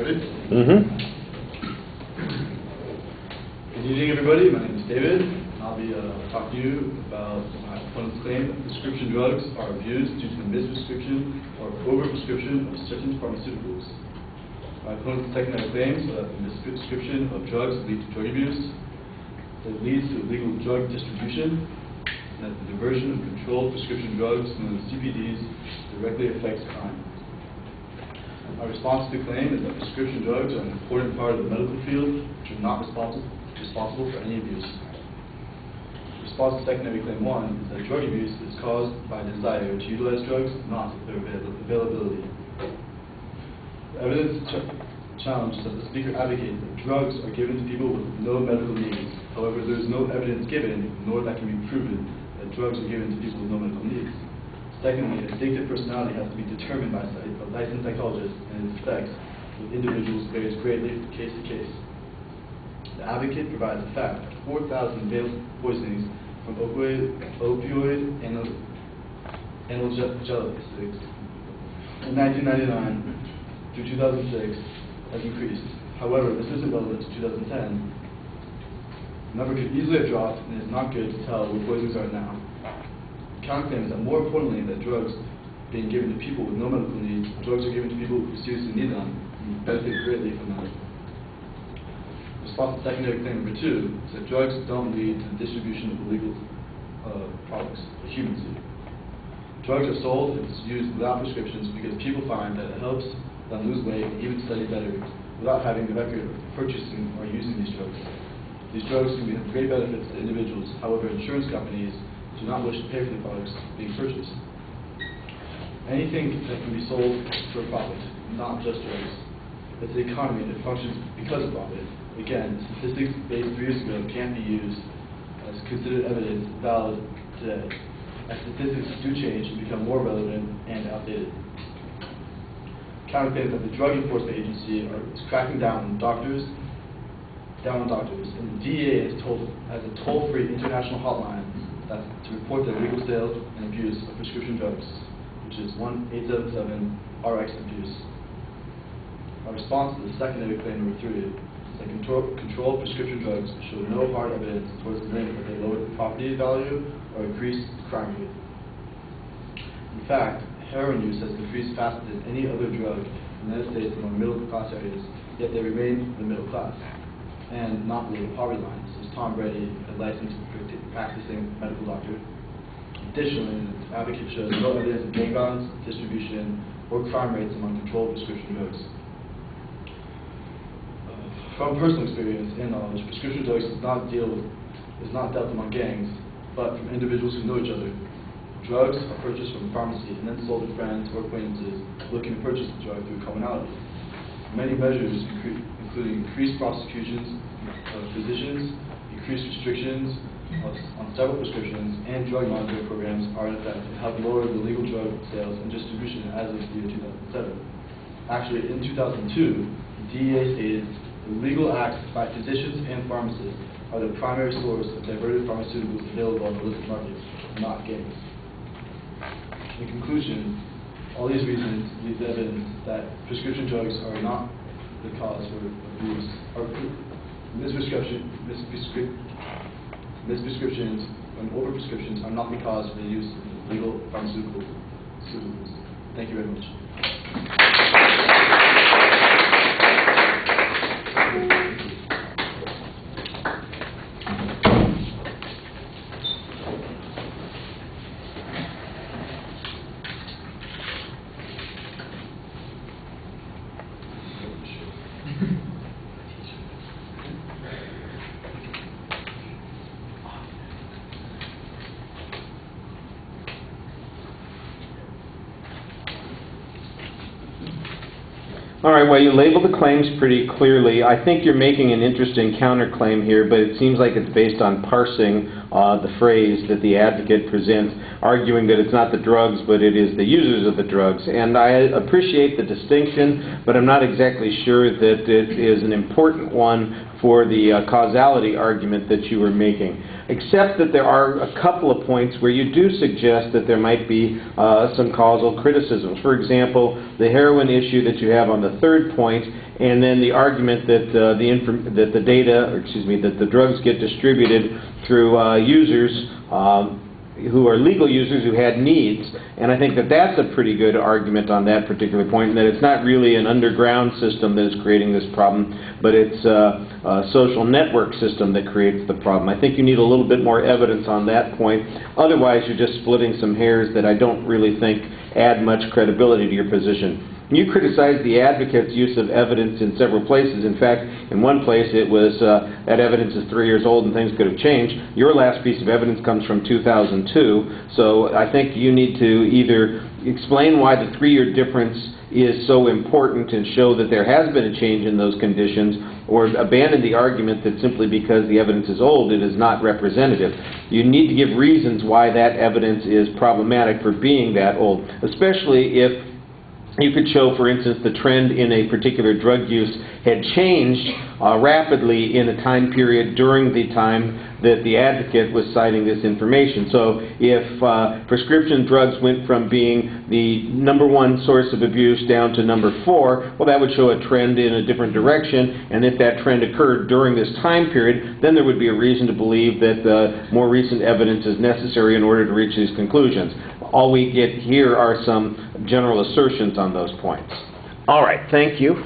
Ready? Mm-hmm. Good evening, everybody. My name is David. I'll be talking to you about my opponent's claim that prescription drugs are abused due to the misprescription or overprescription of certain pharmaceuticals. My opponent's secondary claims are that the misprescription of drugs leads to drug abuse, that it leads to illegal drug distribution, and that the diversion of controlled prescription drugs, known as CPDs, directly affects crime. My response to the claim is that prescription drugs are an important part of the medical field, which are not responsible for any abuse. The response to secondary claim 1 is that drug abuse is caused by desire to utilize drugs, not their availability. The evidence challenge that the speaker advocates that drugs are given to people with no medical needs. However, there is no evidence given, nor that can be proven, that drugs are given to people with no medical needs. Secondly, addictive personality has to be determined by a licensed psychologist, and its effects with individuals varies greatly from case to case. The advocate provides the fact that 4,000 fatal poisonings from opioid analgesics in 1999 through 2006 has increased. However, this isn't relevant to 2010. The number could easily have dropped, and it's not good to tell where poisonings are now. The counterclaim is that more importantly, that drugs being given to people with no medical needs, drugs are given to people who seriously need them and benefit greatly from them. Response to secondary claim number 2 is that drugs don't lead to the distribution of illegal products, or human seed. Drugs are sold and used without prescriptions because people find that it helps them lose weight and even study better without having the record of purchasing or using these drugs. These drugs can have great benefits to individuals. However, insurance companies do not wish to pay for the products being purchased. Anything that can be sold for profit, not just drugs. It's the economy that functions because of profit. Again, statistics based 3 years ago can't be used as considered evidence valid today, as statistics do change and become more relevant and outdated. Counterclaim that the Drug Enforcement Agency is cracking down on doctors, and the DEA has a toll-free international hotline to report the illegal sales and abuse of prescription drugs, which is 1-877-RX-ABUSE. Our response to the secondary claim number 3 is that controlled prescription drugs show no hard evidence towards the claim that they lower the property value or increase the crime rate. In fact, heroin use has increased faster than any other drug in the United States among middle-class areas, yet they remain in the middle class and not below the poverty line. This is Tom Brady, a licensed practicing medical doctor. Additionally, the advocate shows no evidence of gang violence, distribution, or crime rates among controlled prescription drugs. From personal experience and knowledge, prescription drugs is not dealt among gangs, but from individuals who know each other. Drugs are purchased from a pharmacy and then sold to friends or acquaintances looking to purchase the drug through commonality. Many measures, including increased prosecutions of physicians, increased restrictions on several prescriptions, and drug monitoring programs are in effect and help lower the legal drug sales and distribution as of the year 2007. Actually, in 2002, the DEA stated the legal acts by physicians and pharmacists are the primary source of diverted pharmaceuticals available on the illicit market, not gangs. In conclusion, all these reasons lead to evidence that prescription drugs are not the cause for abuse, or misprescriptions and overprescriptions are not the cause for the use of illegal pharmaceuticals. Thank you very much. All right, well, you labeled the claims pretty clearly. I think you're making an interesting counterclaim here, but it seems like it's based on parsing the phrase that the advocate presents, arguing that it's not the drugs, but it is the users of the drugs. And I appreciate the distinction, but I'm not exactly sure that it is an important one for the causality argument that you were making, except that there are a couple of points where you do suggest that there might be some causal criticisms. For example, the heroin issue that you have on the third point and then the argument that that the drugs get distributed through users who are legal users who had needs, and I think that that's a pretty good argument on that particular point, and that it's not really an underground system that is creating this problem, but it's a social network system that creates the problem. I think you need a little bit more evidence on that point. Otherwise, you're just splitting some hairs that I don't really think add much credibility to your position. You criticize the advocate's use of evidence in several places. In fact, in one place it was that evidence is 3 years old and things could have changed. Your last piece of evidence comes from 2002, so I think you need to either explain why the 3-year difference is so important and show that there has been a change in those conditions, or abandon the argument that simply because the evidence is old it is not representative. You need to give reasons why that evidence is problematic for being that old, especially if you could show, for instance, the trend in a particular drug use had changed rapidly in a time period during the time that the advocate was citing this information. So if prescription drugs went from being the #1 source of abuse down to #4, well, that would show a trend in a different direction, and if that trend occurred during this time period, then there would be a reason to believe that more recent evidence is necessary in order to reach these conclusions. All we get here are some general assertions on those points. All right, thank you.